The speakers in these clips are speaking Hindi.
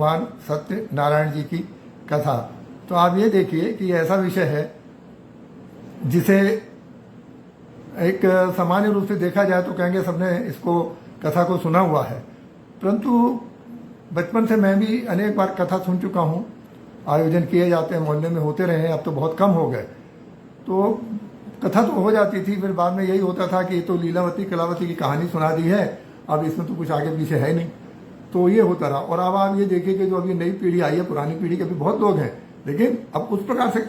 भगवान सत्यनारायण जी की कथा। तो आप ये देखिए कि ऐसा विषय है जिसे एक सामान्य रूप से देखा जाए तो कहेंगे सबने इसको कथा को सुना हुआ है, परंतु बचपन से मैं भी अनेक बार कथा सुन चुका हूँ। आयोजन किए जाते हैं, मोहल्ले में होते रहे, अब तो बहुत कम हो गए। तो कथा तो हो जाती थी, फिर बाद में यही होता था कि तो लीलावती कलावती की कहानी सुना दी है, अब इसमें तो कुछ आगे पीछे है नहीं, तो ये होता रहा। और अब आप ये देखिए कि जो अभी नई पीढ़ी आई है, पुरानी पीढ़ी के भी बहुत लोग हैं, लेकिन अब उस प्रकार से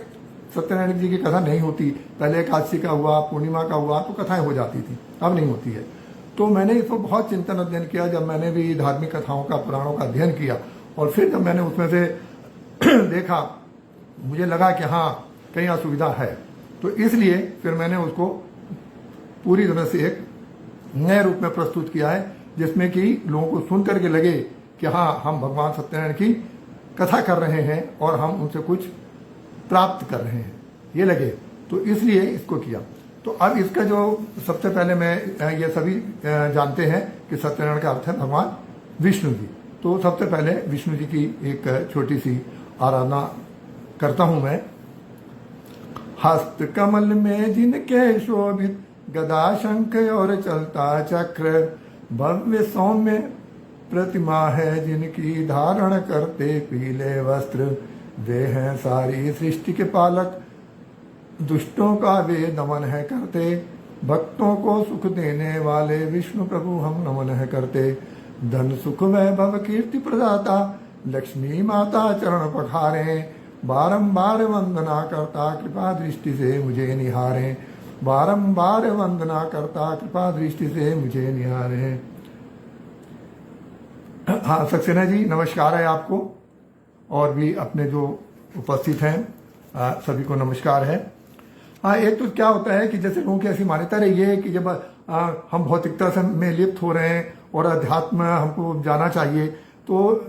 सत्यनारायण जी की कथा नहीं होती। पहले एकादशी का हुआ, पूर्णिमा का हुआ तो कथाएं हो जाती थी, अब नहीं होती है। तो मैंने इसको बहुत चिंतन अध्ययन किया, जब मैंने भी धार्मिक कथाओं का, पुराणों का अध्ययन किया, और फिर जब मैंने उसमें से देखा, मुझे लगा कि हाँ कहीं असुविधा है, तो इसलिए फिर मैंने उसको पूरी तरह से एक नए रूप में प्रस्तुत किया है, जिसमें कि लोगों को सुन करके लगे कि हाँ हम भगवान सत्यनारायण की कथा कर रहे हैं और हम उनसे कुछ प्राप्त कर रहे हैं, ये लगे, तो इसलिए इसको किया। तो अब इसका जो सबसे पहले मैं ये सभी जानते हैं कि सत्यनारायण का अर्थ है भगवान विष्णु जी। तो सबसे पहले विष्णु जी की एक छोटी सी आराधना करता हूं मैं। हस्त कमल में जिनके शोभित गदा शंख और चलता चक्र, भव्य सौम्य प्रतिमा है जिनकी धारण करते पीले वस्त्र, वे हैं सारी सृष्टि के पालक, दुष्टों का वे दमन है करते, भक्तों को सुख देने वाले विष्णु प्रभु हम नमन है करते, धन सुख वैभव कीर्ति प्रदाता लक्ष्मी माता चरण पखारे, बारंबार वंदना करता कृपा दृष्टि से मुझे निहारे, बारंबार वंदना करता कृपा दृष्टि से मुझे निहारे। हाँ सक्सेना जी, नमस्कार है आपको, और भी अपने जो उपस्थित हैं सभी को नमस्कार है। हाँ, एक तो क्या होता है कि जैसे लोगों की ऐसी मान्यता रही है कि जब हम भौतिकता से में लिप्त हो रहे हैं और अध्यात्म हमको जाना चाहिए, तो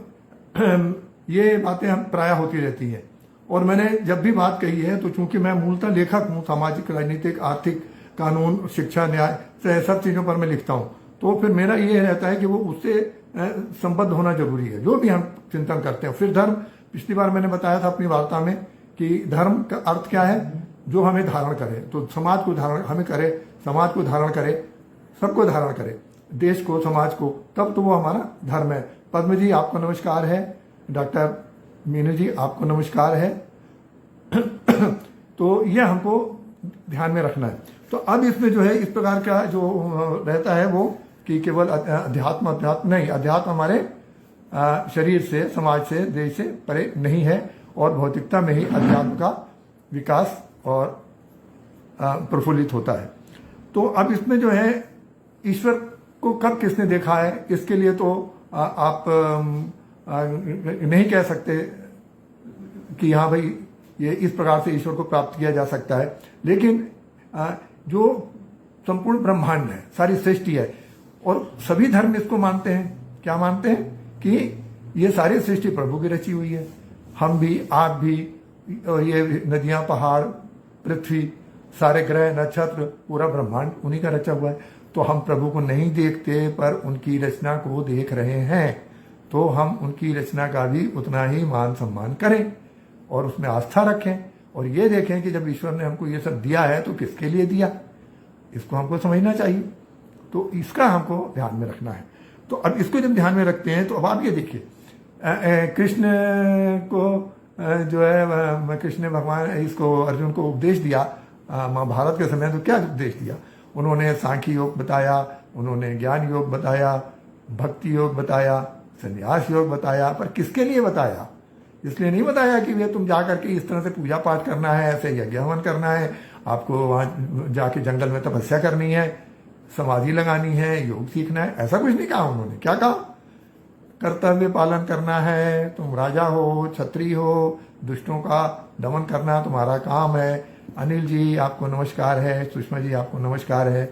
ये बातें हम प्राय होती रहती हैं। और मैंने जब भी बात कही है, तो चूंकि मैं मूलतः लेखक हूँ, सामाजिक, राजनीतिक, आर्थिक, कानून, शिक्षा, न्याय, सब चीज़ों पर मैं लिखता हूँ, तो फिर मेरा ये रहता है कि वो उससे संबद्ध होना जरूरी है, जो भी हम चिंतन करते हैं। फिर धर्म, पिछली बार मैंने बताया था अपनी वार्ता में कि धर्म का अर्थ क्या है, जो हमें धारण करे, तो समाज को धारण हमें करे, समाज को धारण करे, सबको धारण करे, देश को, समाज को, तब तो वो हमारा धर्म है। पद्म जी आपको नमस्कार है, डॉक्टर मीनू जी आपको नमस्कार है। तो ये हमको ध्यान में रखना है। तो अब इसमें जो है इस प्रकार का जो रहता है वो कि केवल अध्यात्म नहीं, अध्यात्म हमारे शरीर से, समाज से, देश से परे नहीं है, और भौतिकता में ही अध्यात्म का विकास और प्रफुल्लित होता है। तो अब इसमें जो है ईश्वर को कब किसने देखा है, इसके लिए तो आप नहीं कह सकते कि हाँ भाई ये इस प्रकार से ईश्वर को प्राप्त किया जा सकता है, लेकिन जो संपूर्ण ब्रह्मांड है, सारी सृष्टि है, और सभी धर्म इसको मानते हैं। क्या मानते हैं? कि ये सारी सृष्टि प्रभु की रची हुई है। हम भी, आप भी, और ये नदियां, पहाड़, पृथ्वी, सारे ग्रह, नक्षत्र, पूरा ब्रह्मांड उन्हीं का रचा हुआ है। तो हम प्रभु को नहीं देखते, पर उनकी रचना को देख रहे हैं, तो हम उनकी रचना का भी उतना ही मान सम्मान करें और उसमें आस्था रखें, और ये देखें कि जब ईश्वर ने हमको ये सब दिया है तो किसके लिए दिया, इसको हमको समझना चाहिए। तो इसका हमको ध्यान में रखना है। तो अब इसको जब ध्यान में रखते हैं, तो अब आप ये देखिए, कृष्ण को जो है, कृष्ण भगवान इसको अर्जुन को उपदेश दिया महाभारत के समय, तो क्या उपदेश दिया? उन्होंने सांख्य योग बताया, उन्होंने ज्ञान योग बताया, भक्ति योग बताया, संन्यास योग बताया, पर किसके लिए बताया? इसलिए नहीं बताया कि भैया तुम जाकर के इस तरह से पूजा पाठ करना है, ऐसे यज्ञ हवन करना है, आपको वहां जाके जंगल में तपस्या करनी है, समाधि लगानी है, योग सीखना है, ऐसा कुछ नहीं कहा उन्होंने। क्या कहा? कर्तव्य पालन करना है, तुम राजा हो, क्षत्रिय हो, दुष्टों का दमन करना तुम्हारा काम है। अनिल जी आपको नमस्कार है, सुषमा जी आपको नमस्कार है।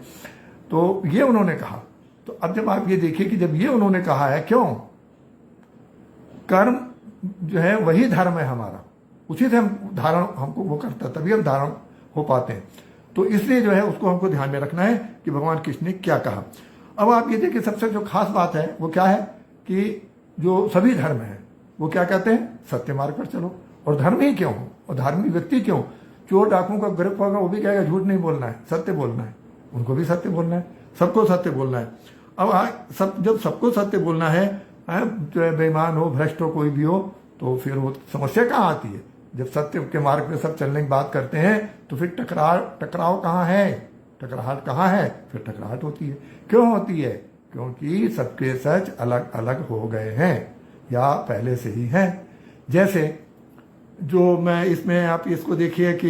तो ये उन्होंने कहा। तो अब जब आप ये देखिए कि जब ये उन्होंने कहा है, क्यों? कर्म जो है वही धर्म है हमारा, उसी से हम धारण हमको वो करता, तभी हम धारण हो पाते हैं। तो इसलिए जो है उसको हमको ध्यान में रखना है कि भगवान कृष्ण ने क्या कहा। अब आप ये देखिए, सबसे जो खास बात है वो क्या है कि जो सभी धर्म हैं, वो क्या कहते हैं, सत्य मार्ग पर चलो। और धर्म ही क्यों, और धार्मिक व्यक्ति क्यों, चोर डाकुओं का गिरफ्त होगा वो भी कहेगा झूठ नहीं बोलना है, सत्य बोलना है, उनको भी सत्य बोलना है, सबको सत्य बोलना है। अब जब सबको सत्य बोलना है, बेईमान हो, भ्रष्ट हो, कोई भी हो, तो फिर वो समस्या कहाँ आती है। जब सत्य के मार्ग पे सब चलने की बात करते हैं तो फिर टकराव कहाँ है, टकराहट कहाँ है, फिर टकराहट होती है। क्यों होती है, क्योंकि सबके सच अलग अलग हो गए हैं या पहले से ही हैं। जैसे जो मैं इसमें आप इसको देखिए कि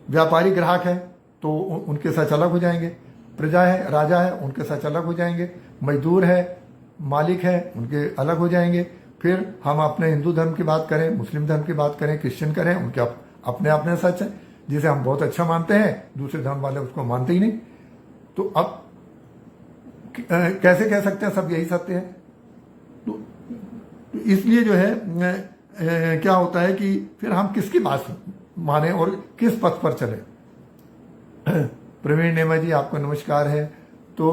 व्यापारी ग्राहक है तो उनके सच अलग हो जाएंगे, प्रजा है, राजा है, उनके सच अलग हो जाएंगे, मजदूर है, मालिक है, उनके अलग हो जाएंगे। फिर हम अपने हिंदू धर्म की बात करें, मुस्लिम धर्म की बात करें, क्रिश्चियन करें, उनके अपने अपने सच है जिसे हम बहुत अच्छा मानते हैं, दूसरे धर्म वाले उसको मानते ही नहीं। तो अब कैसे कह सकते हैं सब यही सत्य है। तो इसलिए जो है क्या होता है कि फिर हम किसकी बात माने और किस पथ पर चले। प्रवीण नेमा जी आपको नमस्कार है। तो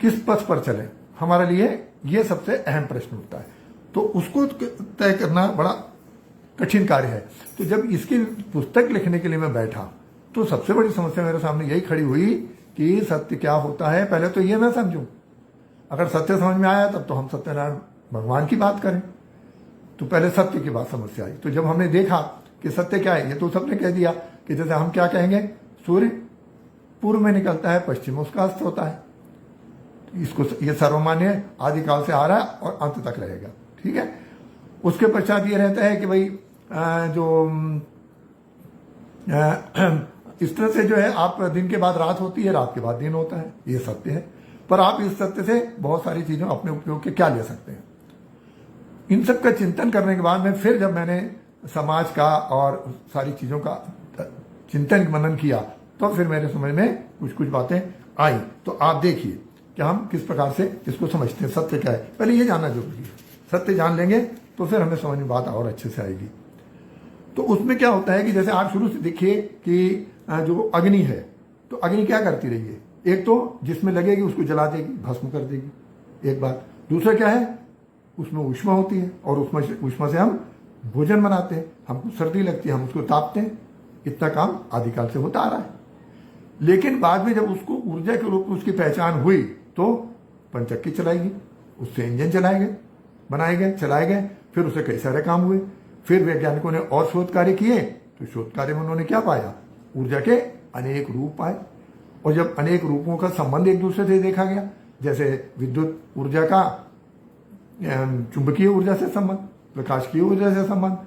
किस पथ पर चले हमारे लिए ये सबसे अहम प्रश्न होता है, तो उसको तय करना बड़ा कठिन कार्य है। तो जब इसकी पुस्तक लिखने के लिए मैं बैठा तो सबसे बड़ी समस्या मेरे सामने यही खड़ी हुई कि सत्य क्या होता है, पहले तो ये मैं समझूं। अगर सत्य समझ में आया तब तो हम सत्यनारायण भगवान की बात करें। तो पहले सत्य की बात समस्या आई। तो जब हमने देखा कि सत्य क्या है, ये तो सबने कह दिया कि जैसे हम क्या कहेंगे, सूर्य पूर्व में निकलता है, पश्चिम में उसका अस्त होता है। इसको ये सर्वमान्य है, आदिकाल से आ रहा है और अंत तक रहेगा, ठीक है। उसके पश्चात ये रहता है कि भाई इस तरह से जो है आप दिन के बाद रात होती है, रात के बाद दिन होता है, ये सत्य है। पर आप इस सत्य से बहुत सारी चीजों अपने उपयोग के क्या ले सकते हैं। इन सब का चिंतन करने के बाद में फिर जब मैंने समाज का और सारी चीजों का चिंतन मनन किया तो फिर मेरे समझ में कुछ कुछ बातें आई। तो आप देखिए कि हम किस प्रकार से इसको समझते हैं, सत्य क्या है, पहले ये जानना जरूरी है। सत्य जान लेंगे तो फिर हमें समझ में बात और अच्छे से आएगी। तो उसमें क्या होता है कि जैसे आप शुरू से देखिए कि जो अग्नि है, तो अग्नि क्या करती रही है, एक तो जिसमें लगेगी उसको जला देगी, भस्म कर देगी, एक बात। दूसरा क्या है, उसमें ऊष्मा होती है और ऊष्मा से हम भोजन बनाते हैं, हमको सर्दी लगती है, हम उसको तापते हैं। इतना काम आदिकाल से होता आ रहा है। लेकिन बाद में जब उसको ऊर्जा के रूप में उसकी पहचान हुई तो पंचक्की चलाएगी, उससे इंजन चलाए गए, बनाए गए, चलाए गए, फिर उससे कई सारे काम हुए। फिर वैज्ञानिकों ने और शोध कार्य किए, तो शोध कार्य में उन्होंने क्या पाया, ऊर्जा के अनेक रूप पाए। और जब अनेक रूपों का संबंध एक दूसरे से देखा गया, जैसे विद्युत ऊर्जा का चुंबकीय ऊर्जा से संबंध, प्रकाशिकीय ऊर्जा से संबंध,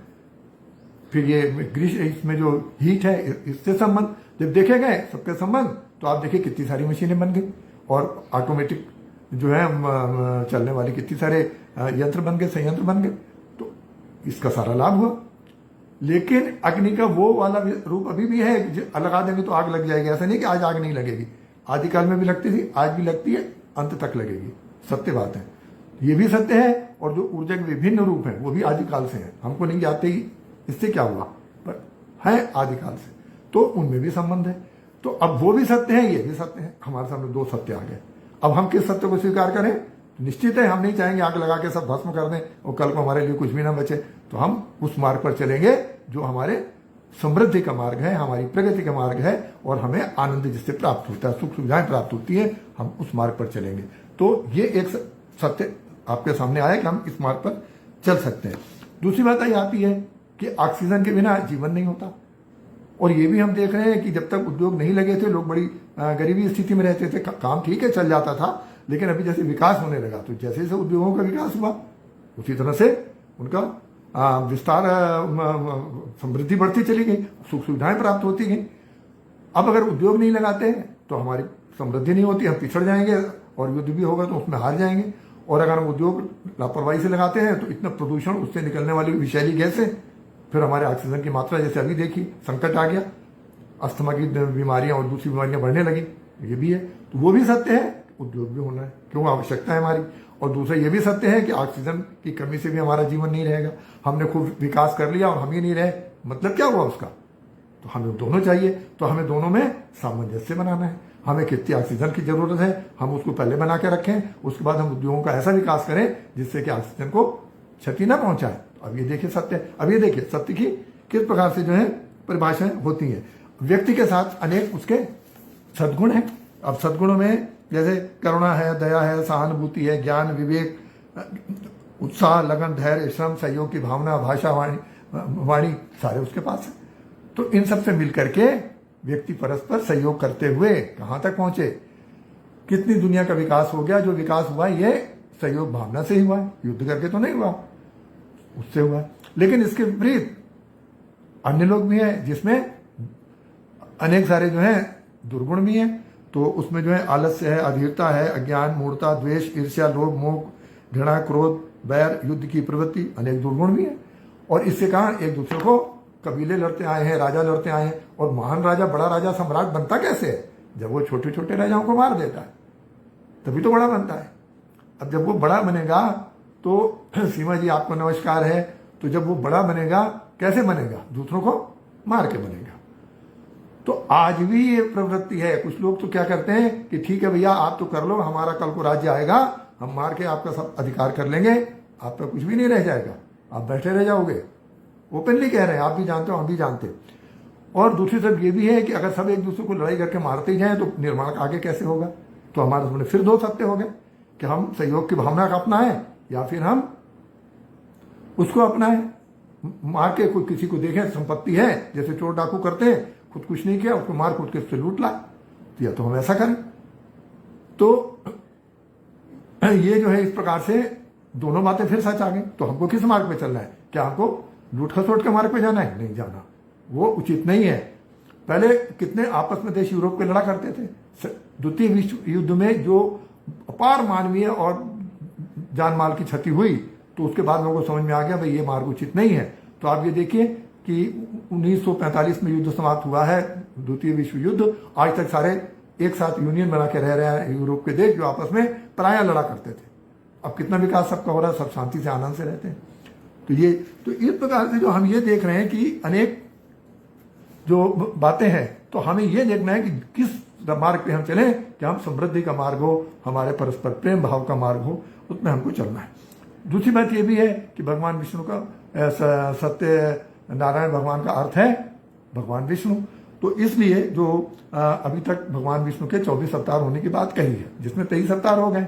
फिर ये ग्रीष्म इसमें जो हीट है इससे संबंध, जब देखे गए सबके संबंध, तो आप देखिए कितनी सारी मशीनें बन गई और ऑटोमेटिक जो है चलने वाले कितने सारे यंत्र बन गए, संयंत्र बन गए। तो इसका सारा लाभ हुआ। लेकिन अग्नि का वो वाला रूप अभी भी है, लगा देंगे तो आग लग जाएगी, ऐसा नहीं कि आज आग नहीं लगेगी, आदिकाल में भी लगती थी, आज भी लगती है, अंत तक लगेगी, सत्य बात है। ये भी सत्य है। और जो ऊर्जा के विभिन्न रूप हैं वो भी आदिकाल से हैं, हमको नहीं जानते ही इससे क्या हुआ, पर है आदिकाल से, तो उनमें भी संबंध है। तो अब वो भी सत्य है, ये भी सत्य है, हमारे सामने दो सत्य आ गए। अब हम किस सत्य को स्वीकार करें, तो निश्चित है हम नहीं चाहेंगे आग लगा के सब भस्म कर दें और कल को हमारे लिए कुछ भी ना बचे। तो हम उस मार्ग पर चलेंगे जो हमारे समृद्धि का मार्ग है, हमारी प्रगति का मार्ग है और हमें आनंद जिससे प्राप्त होता है, सुख सुविधाएं प्राप्त होती है, हम उस मार्ग पर चलेंगे। तो ये एक सत्य आपके सामने आया कि हम इस मार्ग पर चल सकते हैं। दूसरी बात ये आती है कि ऑक्सीजन के बिना जीवन नहीं होता। और ये भी हम देख रहे हैं कि जब तक उद्योग नहीं लगे थे लोग बड़ी गरीबी स्थिति में रहते थे, काम ठीक है चल जाता था। लेकिन अभी जैसे विकास होने लगा तो जैसे जैसे उद्योगों का विकास हुआ उसी तरह से उनका विस्तार, समृद्धि बढ़ती चली गई, सुख सुविधाएं प्राप्त होती गई। अब अगर उद्योग नहीं लगाते तो हमारी समृद्धि नहीं होती, हम पिछड़ जाएंगे और युद्ध भी होगा तो उसमें हार जाएंगे। और अगर हम उद्योग लापरवाही से लगाते हैं तो इतना प्रदूषण, उससे निकलने वाली विषैली गैसें, फिर हमारे ऑक्सीजन की मात्रा जैसे अभी देखी संकट आ गया, अस्थमा की बीमारियां और दूसरी बीमारियां बढ़ने लगी, ये भी है। तो वो भी सत्य है, उद्योग भी होना है, क्यों आवश्यकता है हमारी। और दूसरा ये भी सत्य है कि ऑक्सीजन की कमी से भी हमारा जीवन नहीं रहेगा। हमने खूब विकास कर लिया और हम ही नहीं रहे, मतलब क्या हुआ उसका। तो हमें दोनों चाहिए, तो हमें दोनों में सामंजस्य बनाना है। हमें कितनी ऑक्सीजन की जरूरत है, हम उसको पहले बना के रखें, उसके बाद हम उद्योगों का ऐसा विकास करें जिससे कि ऑक्सीजन को क्षति न पहुंचाए। अब ये देखिए सत्य, अब ये देखिए सत्य की किस प्रकार से जो है परिभाषाएं होती हैं। व्यक्ति के साथ अनेक उसके सद्गुण हैं। अब सद्गुणों में जैसे करुणा है, दया है, सहानुभूति है, ज्ञान, विवेक, उत्साह, लगन, धैर्य, श्रम, सहयोग की भावना, भाषा, वाणी सारे उसके पास है। तो इन सब से मिलकर के व्यक्ति परस्पर सहयोग करते हुए कहां तक पहुंचे, कितनी दुनिया का विकास हो गया। जो विकास हुआ ये सहयोग भावना से ही हुआ है, युद्ध करके तो नहीं हुआ, उससे हुआ। लेकिन इसके विपरीत अन्य लोग भी हैं जिसमें अनेक सारे जो है दुर्गुण भी हैं। तो उसमें जो है आलस्य है, अधीरता है, अज्ञान, मूढ़ता, द्वेष, ईर्ष्या, लोभ, मोह, घृणा, क्रोध, बैर, युद्ध की प्रवृत्ति, अनेक दुर्गुण भी है। और इससे कारण एक दूसरे को कबीले लड़ते आए हैं, राजा लड़ते आए हैं। और महान राजा, बड़ा राजा, सम्राट बनता कैसे है? जब वो छोटे छोटे राजाओं को मार देता है, तभी तो बड़ा बनता है। अब जब वो बड़ा बनेगा तो सीमा जी आपको नमस्कार है, तो जब वो बड़ा बनेगा कैसे बनेगा? दूसरों को मार के बनेगा। तो आज भी ये प्रवृत्ति है। कुछ लोग तो क्या करते हैं कि ठीक है भैया आप तो कर लो, हमारा कल को राज्य आएगा, हम मार के आपका सब अधिकार कर लेंगे, आपका कुछ भी नहीं रह जाएगा, आप बैठे रह जाओगे। ओपनली कह रहे हैं, आप भी जानते हो, हम भी जानते। और दूसरी तरफ ये भी है कि अगर सब एक दूसरे को लड़ाई करके मारते ही जाए तो निर्माण आगे कैसे होगा? तो हमारे सामने फिर दो सत्य हो गए कि हम सहयोग की भावना का अपनाएं या फिर हम उसको अपनाएं। मार के कोई किसी को देखें, संपत्ति है, जैसे चोर डाकू करते हैं, खुद कुछ नहीं किया, उसको मार कूट के उससे लूट ला, तो या तो हम ऐसा करें। तो ये जो है इस प्रकार से दोनों बातें फिर सच आ गई। तो हमको किस मार्ग पे चलना है? क्या हमको लूट खसोट के मार्ग पे जाना है? नहीं जाना, वो उचित नहीं है। पहले कितने आपस में देश यूरोप के लड़ा करते थे। द्वितीय विश्व युद्ध में जो अपार मानवीय और जान माल की क्षति हुई, तो उसके बाद लोगों को समझ में आ गया भाई ये मार्ग उचित नहीं है। तो आप ये देखिए कि 1945 में युद्ध समाप्त हुआ है, द्वितीय विश्व युद्ध। आज तक सारे एक साथ यूनियन बना के रह रहे हैं यूरोप के देश, जो आपस में पराया लड़ा करते थे। अब कितना विकास सबका हो रहा है, सब शांति से आनंद से रहते हैं। तो इस प्रकार से जो हम ये देख रहे हैं कि अनेक जो बातें हैं, तो हमें ये देखना है कि किस मार्ग पे हम चलें, कि हम समृद्धि का मार्ग हो, हमारे परस्पर प्रेम भाव का मार्ग हो, उसमें हमको चलना है। दूसरी बात ये भी है कि भगवान विष्णु का सत्य नारायण भगवान का अर्थ है भगवान विष्णु। तो इसलिए जो अभी तक भगवान विष्णु के 24 अवतार होने की बात कही है, जिसमें 23 अवतार हो गए,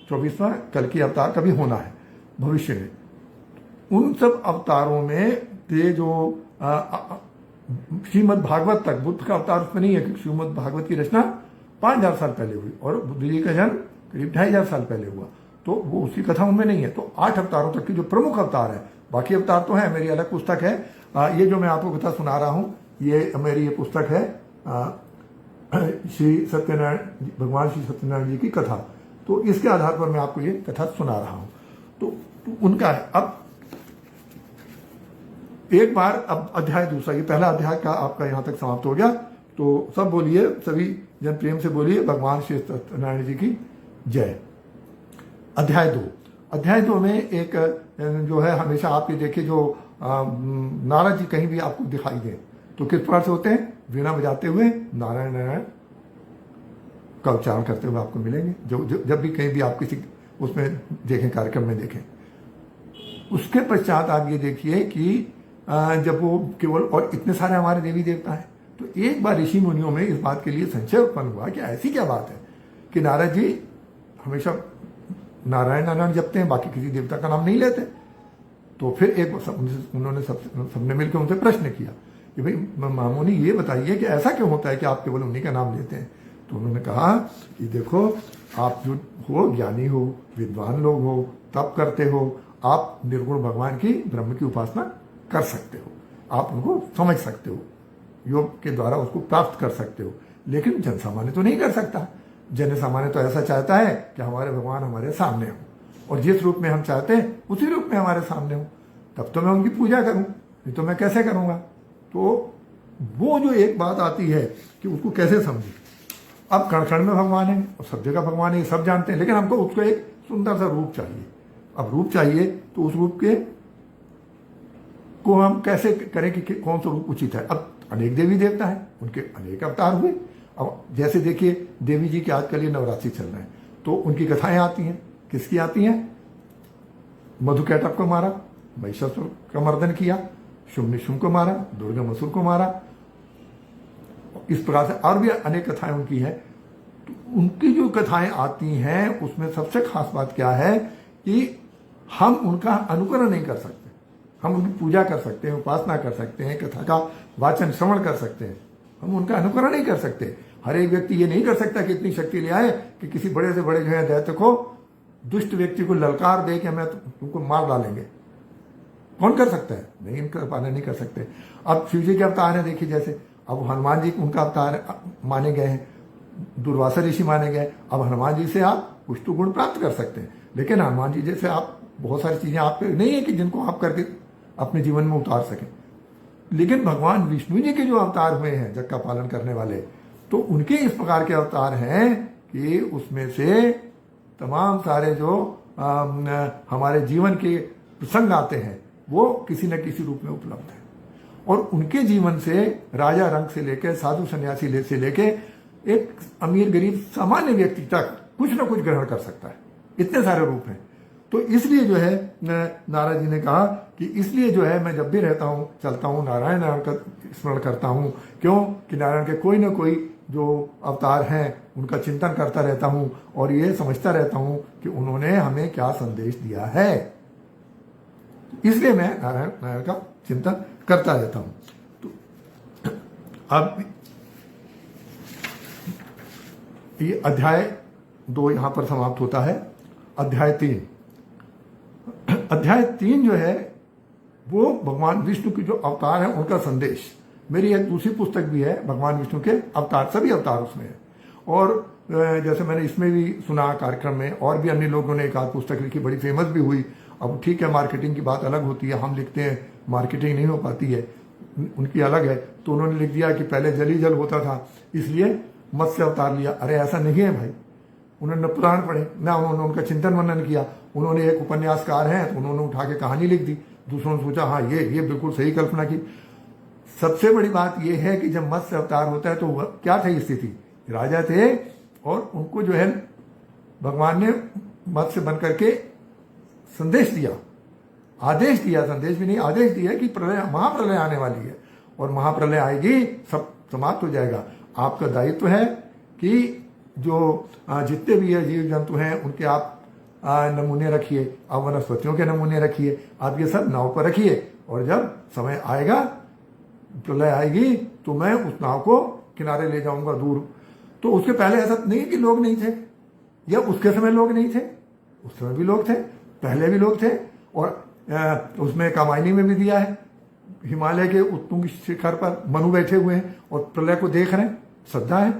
24वां कल की अवतार कभी होना है भविष्य में। उन सब अवतारों में ये जो श्रीमद् भागवत तक, बुद्ध का अवतार उसमें नहीं है, क्योंकि श्रीमद् भागवत की रचना 5000 साल पहले हुई और बुद्ध जी का जन्म करीब 2500 साल पहले हुआ, तो वो उसकी कथा उनमें नहीं है। तो 8 अवतारों तक की जो प्रमुख अवतार है, बाकी अवतार तो है, मेरी अलग पुस्तक है। ये जो मैं आपको कथा सुना रहा हूं, ये मेरी ये पुस्तक है श्री सत्यनारायण, भगवान श्री सत्यनारायण जी की कथा। तो इसके आधार पर मैं आपको ये कथा सुना रहा हूं। तो उनका है। अब एक बार, अब अध्याय दूसरा, ये पहला अध्याय का आपका यहां तक समाप्त हो गया। तो सब बोलिए, सभी जन प्रेम से बोलिए भगवान श्री सत्यनारायण जी की जय। अध्याय 2, अध्याय 2 में एक जो है, हमेशा आप ये देखिए जो नारद जी कहीं भी आपको दिखाई दे तो किस प्रकार से होते हैं? वीणा बजाते हुए नारायण नारायण का उच्चारण करते हुए आपको मिलेंगे। जब भी कहीं भी आप किसी उसमें देखें, कार्यक्रम में देखें। उसके पश्चात आप ये देखिए कि जब वो केवल, और इतने सारे हमारे देवी देवता हैं, तो एक बार ऋषि मुनियों में इस बात के लिए संशय उत्पन्न हुआ कि ऐसी क्या बात है कि नारद जी हमेशा नारायण नारायण जपते हैं, बाकी किसी देवता का नाम नहीं लेते। तो फिर एक उन्होंने सबने मिलकर उनसे प्रश्न किया कि भाई मामूनी ये बताइए कि ऐसा क्यों होता है कि आप केवल उन्हीं का नाम लेते हैं? तो उन्होंने कहा कि देखो, आप जो हो, ज्ञानी हो, विद्वान लोग हो, तप करते हो, आप निर्गुण भगवान की, ब्रह्म की उपासना कर सकते हो, आप उनको समझ सकते हो, योग के द्वारा उसको प्राप्त कर सकते हो। लेकिन जन सामान्य तो नहीं कर सकता। जन सामान्य तो ऐसा चाहता है कि हमारे भगवान हमारे सामने हो, और जिस रूप में हम चाहते हैं उसी रूप में हमारे सामने हो, तब तो मैं उनकी पूजा करूं, नहीं तो मैं कैसे करूंगा? तो वो जो एक बात आती है कि उसको कैसे समझे। अब कण कण में भगवान है और सब जगह भगवान है, सब जानते हैं, लेकिन हमको उसको एक सुंदर सा रूप चाहिए। अब रूप चाहिए तो उस रूप के को हम कैसे करें कि कौन सा रूप उचित है? अब अनेक देवी देवता है, उनके अनेक अवतार हुए, अब जैसे देखिए देवी जी के आजकल ये नवरात्रि चल रहे हैं, तो उनकी कथाएं आती हैं, किसकी आती हैं? मधुकैटभ को मारा, महिषासुर का मर्दन किया, शुंभ ने शुंभ को मारा, दुर्गा मसुर को मारा, इस प्रकार से और भी अनेक कथाएं उनकी हैं। तो उनकी जो कथाएं आती हैं उसमें सबसे खास बात क्या है कि हम उनका अनुकरण नहीं कर सकते, हम उनकी पूजा कर सकते हैं, उपासना कर सकते हैं, कथा का वाचन श्रवण कर सकते हैं, हम उनका अनुकरण नहीं कर सकते। हर एक व्यक्ति ये नहीं कर सकता कि इतनी शक्ति ले आए कि किसी बड़े से बड़े जो है दैत्य को, दुष्ट व्यक्ति को ललकार दे कि हमें तुमको मार डालेंगे। कौन कर सकता है? नहीं, इनका पालन नहीं कर सकते। अब शिव जी के अवतार है, देखिए जैसे अब हनुमान जी उनका अवतार माने गए हैं, दुर्वासा ऋषि माने गए। अब हनुमान जी से आप कुछ तो गुण प्राप्त कर सकते हैं, लेकिन हनुमान जी जैसे आप बहुत सारी चीजें आपके नहीं है कि जिनको आप करके अपने जीवन में उतार सकें। लेकिन भगवान विष्णु जी के जो अवतार हुए हैं जग का पालन करने वाले, तो उनके इस प्रकार के अवतार हैं कि उसमें से तमाम सारे जो हमारे जीवन के प्रसंग आते हैं वो किसी न किसी रूप में उपलब्ध है। और उनके जीवन से राजा रंग से लेकर साधु सन्यासी से लेकर एक अमीर गरीब सामान्य व्यक्ति तक कुछ न कुछ ग्रहण कर सकता है, इतने सारे रूप हैं। तो इसलिए जो है नारद जी ने कहा कि इसलिए जो है मैं जब भी रहता हूँ, चलता हूँ, नारायण नारायण का स्मरण करता हूँ। क्यों? कि नारायण के कोई ना कोई जो अवतार हैं उनका चिंतन करता रहता हूँ और ये समझता रहता हूँ कि उन्होंने हमें क्या संदेश दिया है। इसलिए मैं नारायण नारायण का चिंतन करता रहता हूँ। तो अब ये अध्याय 2 यहां पर समाप्त होता है। अध्याय 3 जो है वो भगवान विष्णु के जो अवतार है उनका संदेश। मेरी एक दूसरी पुस्तक भी है, भगवान विष्णु के अवतार, सभी अवतार उसमें है। और जैसे मैंने इसमें भी सुना कार्यक्रम में, और भी अन्य लोगों ने एक आध पुस्तक लिखी, बड़ी फेमस भी हुई। अब ठीक है, मार्केटिंग की बात अलग होती है, हम लिखते हैं, मार्केटिंग नहीं हो पाती है, उनकी अलग है। तो उन्होंने लिख दिया कि पहले जल ही जल होता था इसलिए मत्स्य अवतार लिया। अरे ऐसा नहीं है भाई, उन्होंने न पुराण पढ़े, ना उन्होंने उनका चिंतन मनन किया। उन्होंने एक उपन्यासकार हैं तो उन्होंने उठा के कहानी लिख दी, दूसरों ने सोचा हाँ ये बिल्कुल सही कल्पना की। सबसे बड़ी बात यह है कि जब मत्स्य अवतार होता है तो क्या थी स्थिति? राजा थे और उनको जो है भगवान ने मत्स्य बन करके संदेश दिया, आदेश दिया, संदेश भी नहीं आदेश दिया कि प्रलय, महाप्रलय आने वाली है और महाप्रलय आएगी, सब समाप्त हो जाएगा। आपका दायित्व है कि जो जितने भी जीव जंतु हैं उनके आप नमूने रखिए, आप वनस्पतियों के नमूने रखिए, आप ये सब नाव पर रखिए और जब समय आएगा, प्रलय आएगी, तो मैं उस नाव को किनारे ले जाऊंगा दूर। तो उसके पहले ऐसा नहीं कि लोग नहीं थे, या उसके समय लोग नहीं थे, उस समय भी लोग थे, पहले भी लोग थे। और उसमें कामायनी में भी दिया है, हिमालय के उत्तुंग शिखर पर मनु बैठे हुए हैं और प्रलय को देख रहे हैं, श्रद्धा है।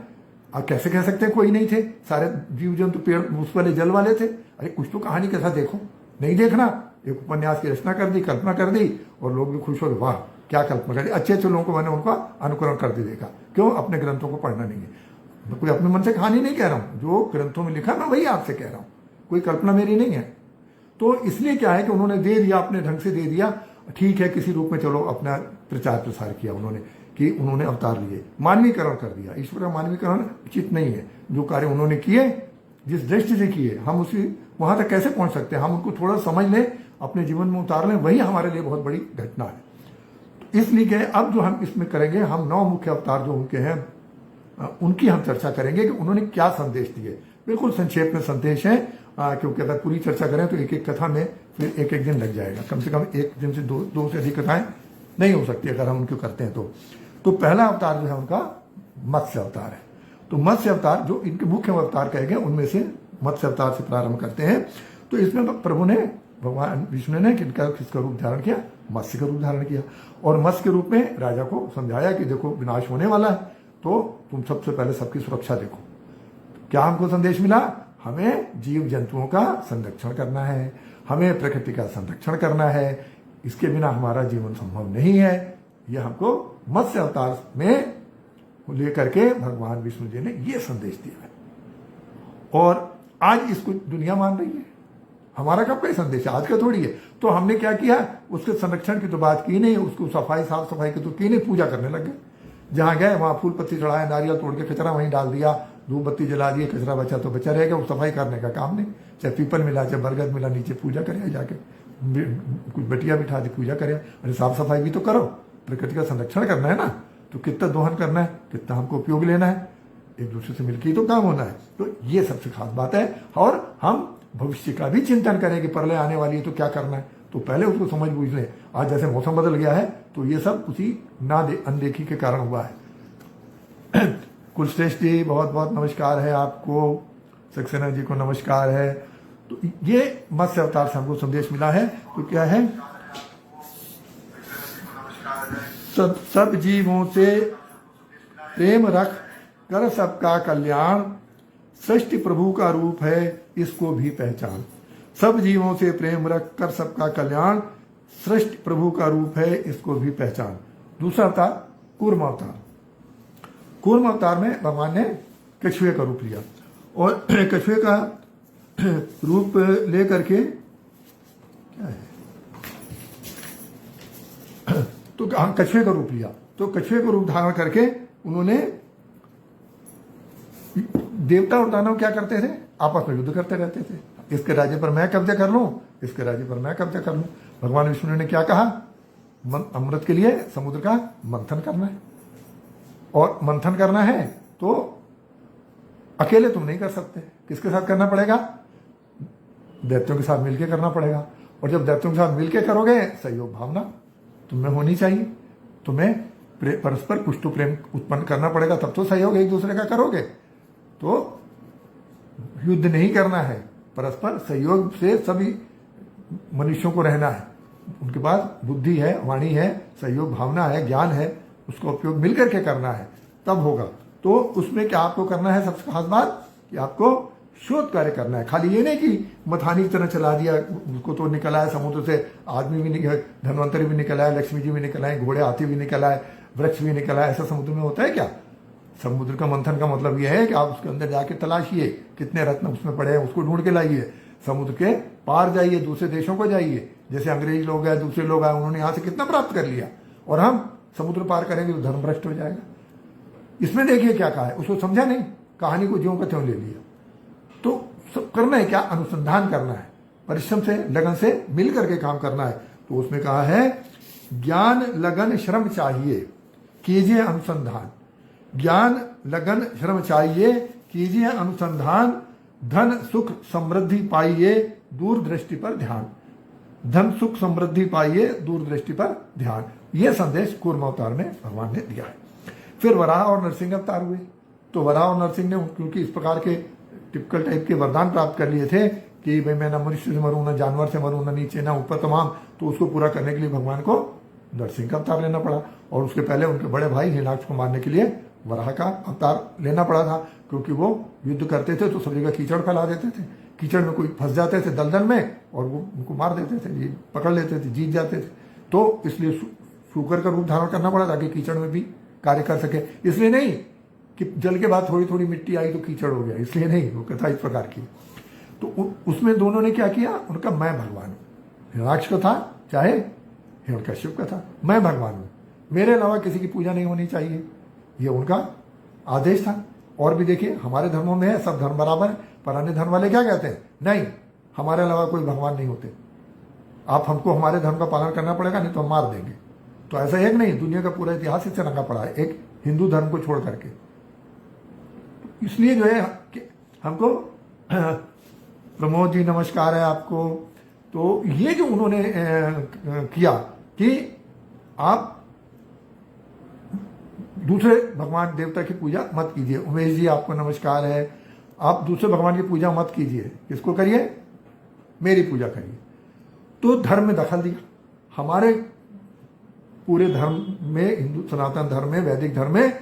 आप कैसे कह सकते हैं कोई नहीं थे? सारे जीव जंतु पेड़ उस वाले जल वाले थे। अरे कुछ तो कहानी के साथ देखो, नहीं देखना। एक उपन्यास की रचना कर दी, कल्पना कर दी और लोग भी खुश हो गए, वाह क्या कल्पना कर दी। अच्छे अच्छे लोगों को मैंने उनका अनुकरण कर दी देखा। क्यों? अपने ग्रंथों को पढ़ना नहीं है। मैं कोई अपने मन से कहानी नहीं कह रहा हूं, जो ग्रंथों में लिखा मैं वही आपसे कह रहा हूं, कोई कल्पना मेरी नहीं है। तो इसलिए क्या है कि उन्होंने दे दिया, अपने ढंग से दे दिया, ठीक है, किसी रूप में चलो अपना प्रचार प्रसार किया उन्होंने कि उन्होंने अवतार लिए, मानवीकरण कर दिया। ईश्वर का मानवीकरण उचित नहीं है। जो कार्य उन्होंने किए, जिस दृष्टि से किए, हम उसी वहां तक कैसे पहुंच सकते हैं? हम उनको थोड़ा समझ लें, अपने जीवन में उतार लें, वही हमारे लिए बहुत बड़ी घटना है। तो इसलिए अब जो हम इसमें करेंगे, हम 9 मुख्य अवतार जो उनके हैं उनकी हम चर्चा करेंगे कि उन्होंने क्या संदेश दिए। बिल्कुल संक्षेप में संदेश है, क्योंकि अगर पूरी चर्चा करें तो एक एक कथा में फिर एक एक दिन लग जाएगा। कम से कम एक दिन से दो से अधिक कथाएं नहीं हो सकती अगर हम उनको करते हैं तो पहला अवतार जो है उनका मत्स्य अवतार है। तो मत्स्य अवतार जो इनके मुख्य अवतार कहे गए उनमें से मत्स्य अवतार से प्रारंभ करते हैं। तो इसमें प्रभु ने, भगवान विष्णु ने किसका रूप धारण किया? मत्स्य का रूप धारण किया और मत्स्य के रूप में राजा को समझाया कि देखो विनाश होने वाला है, तो तुम सबसे पहले सबकी सुरक्षा देखो। क्या हमको संदेश मिला? हमें जीव जंतुओं का संरक्षण करना है, हमें प्रकृति का संरक्षण करना है, इसके बिना हमारा जीवन संभव नहीं है। यह हमको मत्स्य अवतार में लेकर के भगवान विष्णु जी ने यह संदेश दिया है और आज इसको दुनिया मान रही है। हमारा कब का संदेश है? आज का थोड़ी है। तो हमने क्या किया? उसके संरक्षण की तो बात की नहीं, उसको सफाई, साफ सफाई की तो की नहीं, पूजा करने लग गए। जहाँ गए वहाँ फूल पत्ती चढ़ाया, नारियल तोड़ के कचरा वहीं डाल दिया, धूप बत्ती जला दिए, कचरा बचा तो बचा रहेगा, वो सफाई करने का काम नहीं। चाहे पीपल मिला, चाहे बरगद मिला, नीचे पूजा करे जाके, कुछ बटिया बिठा दी, पूजा करे। अरे साफ सफाई भी तो करो, प्रकृति का संरक्षण करना है ना, तो कितना दोहन करना है, कितना हमको उपयोग लेना है, एक दूसरे से मिलकर ही तो काम होना है। तो ये सबसे खास बात है। और हम भविष्य का भी चिंतन करें कि प्रलय आने वाली है तो क्या करना है, तो पहले उसको समझ बूझ लें। आज जैसे मौसम बदल गया है तो ये सब उसी अनदेखी के कारण हुआ है। कुलश्रेष्ठ जी बहुत बहुत नमस्कार है आपको, सक्सेना जी को नमस्कार है। तो ये मत्स्य अवतार से हमको संदेश मिला है। तो क्या है, सब जीवों से प्रेम रख कर सबका कल्याण, सृष्टि प्रभु का रूप है इसको भी पहचान। सब जीवों से प्रेम रख कर सबका कल्याण, सृष्टि प्रभु का रूप है इसको भी पहचान। दूसरा अवतार कूर्म अवतार। कूर्म अवतार में भगवान ने कछुए का रूप लिया, और कछुए का रूप लेकर के क्या है, तो कछुए का रूप लिया। तो कछुए का रूप धारण करके उन्होंने, देवता और दानव क्या करते थे, आपस में युद्ध करते रहते थे। इसके राज्य पर मैं कब्जा कर लूं, इसके राज्य पर मैं कब्जा कर लूं। भगवान विष्णु ने क्या कहा, अमृत के लिए समुद्र का मंथन करना है, और मंथन करना है तो अकेले तुम नहीं कर सकते, किसके साथ करना पड़ेगा, दैत्यों के साथ मिलकर करना पड़ेगा। और जब दैत्यों के साथ मिलकर करोगे, सहयोग भावना तुम्हें होनी चाहिए, तुम्हें परस्पर पुष्टि प्रेम उत्पन्न करना पड़ेगा, तब तो सहयोग एक दूसरे का करोगे। तो युद्ध नहीं करना है, परस्पर सहयोग से सभी मनुष्यों को रहना है। उनके पास बुद्धि है, वाणी है, सहयोग भावना है, ज्ञान है, उसका उपयोग मिलकर के करना है, तब होगा। तो उसमें क्या आपको करना है, सबसे खास बात कि आपको शोध कार्य करना है। खाली ये नहीं कि मथानी की तरह चला दिया, उसको तो निकला है समुद्र से, आदमी भी निकल, धन्वंतरी भी निकला है, लक्ष्मी जी भी निकला है, घोड़े हाथी भी निकला है, वृक्ष भी निकला है। ऐसा समुद्र में होता है क्या? समुद्र का मंथन का मतलब यह है कि आप उसके अंदर जाके तलाशिए, कितने रत्न उसमें पड़े हैं, उसको ढूंढ के लाइए, समुद्र के पार जाइए, दूसरे देशों को जाइए। जैसे अंग्रेज लोग हैं, दूसरे लोग आए, उन्होंने यहां से कितना प्राप्त कर लिया, और हम समुद्र पार करेंगे तो धर्म भ्रष्ट हो जाएगा। इसमें देखिए क्या कहा है, उसको समझा नहीं, कहानी को ज्यों का त्यों ले लिया। तो करना है क्या, अनुसंधान करना है, परिश्रम से, लगन से मिल करके काम करना है। तो उसमें कहा है, ज्ञान लगन श्रम चाहिए, कीजिए अनुसंधान। ज्ञान लगन श्रम चाहिए, कीजिए अनुसंधान, धन सुख समृद्धि पाइए, दूरदृष्टि पर ध्यान। धन सुख समृद्धि पाइए, दूरदृष्टि पर ध्यान। यह संदेश कूर्म अवतार में भगवान ने दिया है। फिर वराह और नरसिंह अवतार हुए। तो वराह और नरसिंह ने, क्योंकि इस प्रकार के टिपिकल टाइप के वरदान प्राप्त कर लिए थे कि भाई मैं ना मनुष्य से मरूं, ना जानवर से मरूं, ना नीचे ना ऊपर, तमाम, तो उसको पूरा करने के लिए भगवान को नरसिंह का अवतार लेना पड़ा। और उसके पहले उनके बड़े भाई हिरण्याक्ष को मारने के लिए वराह का अवतार लेना पड़ा था, क्योंकि वो युद्ध करते थे तो सब जगह कीचड़ फैला देते थे, कीचड़ में कोई फंस जाते थे दलदल में, और वो उनको मार देते थे, पकड़ लेते थे, जीत जाते थे। तो इसलिए शूकर का रूप धारण करना पड़ा ताकि कीचड़ में भी कार्य कर सके। इसलिए नहीं कि जल के बाद थोड़ी थोड़ी मिट्टी आई तो कीचड़ हो गया, इसलिए नहीं, वो कथा इस प्रकार की। तो उसमें दोनों ने क्या किया, उनका मैं भगवान हूं, हिरण्याक्ष का था चाहे हिरण्यकश्यप का था, मैं भगवान हूं, मेरे अलावा किसी की पूजा नहीं होनी चाहिए, ये उनका आदेश था। और भी देखिए हमारे धर्मों में है, सब धर्म बराबर है, पर अन्य धर्म वाले क्या कहते हैं, नहीं हमारे अलावा कोई भगवान नहीं होते, आप हमको हमारे धर्म का पालन करना पड़ेगा, नहीं तो हम मार देंगे। तो ऐसा एक नहीं, दुनिया का पूरा इतिहास इससे रंगा पड़ा है, एक हिंदू धर्म को छोड़ करके। इसलिए जो है हमको, प्रमोद जी नमस्कार है आपको। तो ये जो उन्होंने किया कि आप दूसरे भगवान देवता की पूजा मत कीजिए। उमेश जी आपको नमस्कार है, आप दूसरे भगवान की पूजा मत कीजिए, किसको करिए, मेरी पूजा करिए। तो धर्म में दखल दिया, हमारे पूरे धर्म में, हिंदू सनातन धर्म में, वैदिक धर्म में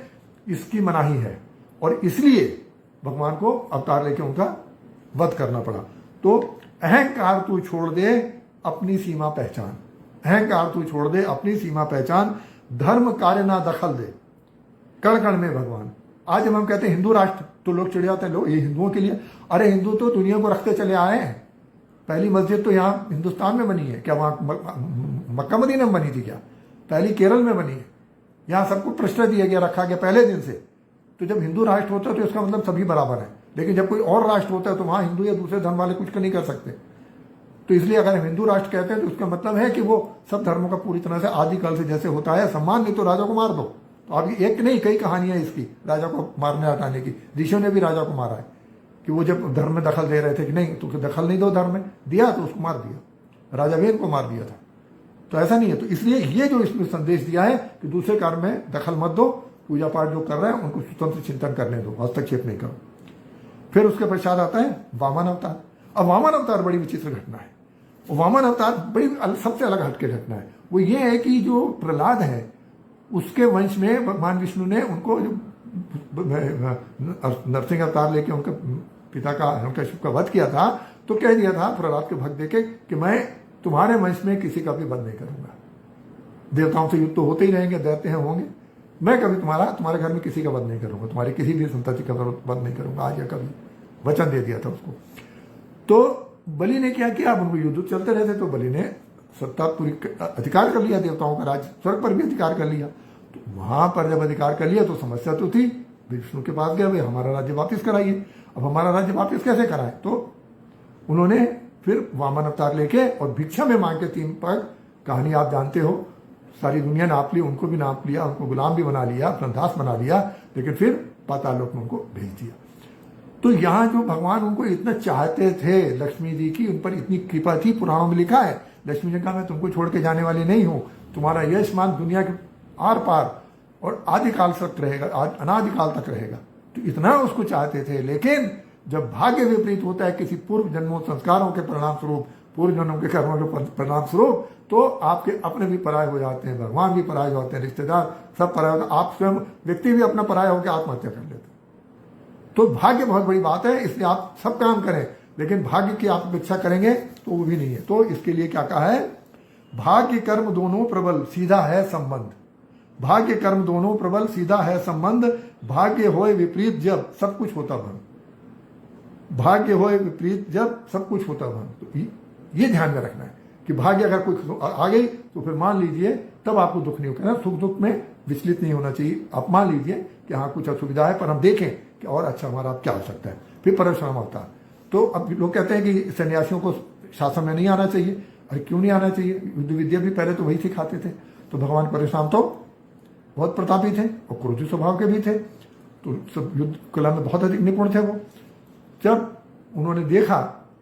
इसकी मनाही है, और इसलिए भगवान को अवतार लेके उनका वध करना पड़ा। तो अहंकार तू छोड़ दे, अपनी सीमा पहचान, अहंकार तू छोड़ दे, अपनी सीमा पहचान, धर्म कार्य ना दखल दे, कण कण में भगवान। आज जब हम कहते हैं हिंदू राष्ट्र तो लोग चिढ़ जाते हैं, लोग ये हिंदुओं के लिए, अरे हिंदू तो दुनिया को रखते चले आए हैं, पहली मस्जिद तो यहाँ हिंदुस्तान में बनी है क्या, वहां मक्का मदीना में बनी थी क्या, पहली केरल में बनी है, यहाँ सबको प्रश्न दिया गया, रखा गया पहले दिन से। तो जब हिंदू राष्ट्र होता है तो इसका मतलब सभी बराबर है, लेकिन जब कोई और राष्ट्र होता है तो वहां हिंदू या दूसरे धर्म वाले कुछ नहीं कर सकते। तो इसलिए अगर हम हिंदू राष्ट्र कहते हैं तो उसका मतलब है कि वो सब धर्मों का पूरी तरह से आदिकाल से जैसे होता है सम्मान, नहीं तो राजा को मार दो। तो आप एक नहीं कई कहानियां इसकी राजा को मारने हटाने की। ऋषियों ने भी राजा को मारा है कि वो जब धर्म में दखल दे रहे थे कि नहीं तो दखल नहीं दो धर्म में, दिया तो उसको मार दिया, राजा वेन को मार दिया था। तो ऐसा नहीं है। तो इसलिए ये जो इसमें संदेश दिया है कि दूसरे कार्य में दखल मत दो, पूजा पाठ जो कर रहे हैं उनको स्वतंत्र चिंतन करने दो, हस्तक्षेप नहीं करो। फिर उसके पश्चात आता है वामन अवतार। अब वामन अवतार बड़ी विचित्र घटना है। वामन अवतार बड़ी सबसे अलग हटके घटना है। वो ये है कि जो प्रहलाद है उसके वंश में भगवान विष्णु ने उनको नरसिंह अवतार लेके उनके पिता का हिरण्यकशिपु का वध किया था, तो कह दिया था प्रहलाद के भक्त देके कि मैं तुम्हारे वंश में किसी का भी वध नहीं करूंगा। देवताओं से युद्ध तो होते ही रहेंगे, दैत्य हैं होंगे, मैं कभी तुम्हारे घर में किसी का वध नहीं करूंगा, तुम्हारी किसी भी संतति का वध नहीं करूंगा आज या कभी। वचन दे दिया था उसको। तो बलि ने क्या किया, अब उनको युद्ध चलते रहते तो बलि ने सत्ता पूरी अधिकार कर लिया, देवताओं का राज, स्वर्ग पर भी अधिकार कर लिया। तो वहां पर जब अधिकार कर लिया तो समस्या तो थी, विष्णु के पास गया, भाई हमारा राज्य वापस कराइए। अब हमारा राज्य वापस कैसे कराए? तो उन्होंने फिर वामन अवतार लेके और भिक्षा में मांग के 3 पग, कहानी आप जानते हो, सारी दुनिया नाप ली, उनको भी नाप लिया, उनको गुलाम भी बना लिया, अपना दास बना लिया, लेकिन फिर पाताल लोक में उनको भेज दिया। तो यहाँ जो भगवान उनको इतना चाहते थे, लक्ष्मी जी की उन पर इतनी कृपा थी, पुराणों में लिखा है लक्ष्मी जी का मैं तुमको छोड़ के जाने वाली नहीं हूं, तुम्हारा यश मान दुनिया के आर पार और आदिकाल तक रहेगा, अनादिकाल तक रहेगा। तो इतना उसको चाहते थे। लेकिन जब भाग्य विपरीत होता है किसी पूर्व जन्मों संस्कारों के परिणाम स्वरूप, पूर्व जन्मों के कर्मों के परिणाम स्वरूप, तो आपके अपने भी पराय हो जाते हैं, भगवान भी पराय होते हैं, रिश्तेदार सब पराय होते हैं, आप स्वयं व्यक्ति भी अपना पराय होकर आत्महत्या कर लेते हैं। तो भाग्य बहुत बड़ी बात है, इसलिए आप सब काम करें, लेकिन भाग्य की आप अपेक्षा करेंगे तो वो भी नहीं है। तो इसके लिए क्या कहा है, भाग्य कर्म दोनों प्रबल सीधा है संबंध, भाग्य कर्म दोनों प्रबल सीधा है संबंध, भाग्य होए विपरीत जब सब कुछ होता भंग, भाग्य होए विपरीत जब सब कुछ होता भंग। तो ये ध्यान में रखना है कि भाग्य अगर कोई आ गई तो फिर मान लीजिए तब आपको दुख नहीं होगा, सुख दुख में विचलित नहीं होना चाहिए। आप मान लीजिए कि हाँ कुछ असुविधा है, पर हम देखें कि और अच्छा हमारा क्या हो सकता है, फिर परशुराम अवतार। तो अब लोग कहते हैं कि सन्यासियों को शासन में नहीं आना चाहिए। अरे क्यों नहीं आना चाहिए, युद्ध विद्या भी पहले तो वही सिखाते थे। तो भगवान परशुराम तो बहुत प्रतापी थे और क्रोधी स्वभाव के भी थे, तो सब युद्ध कला में बहुत अधिक निपुण थे वो। जब उन्होंने देखा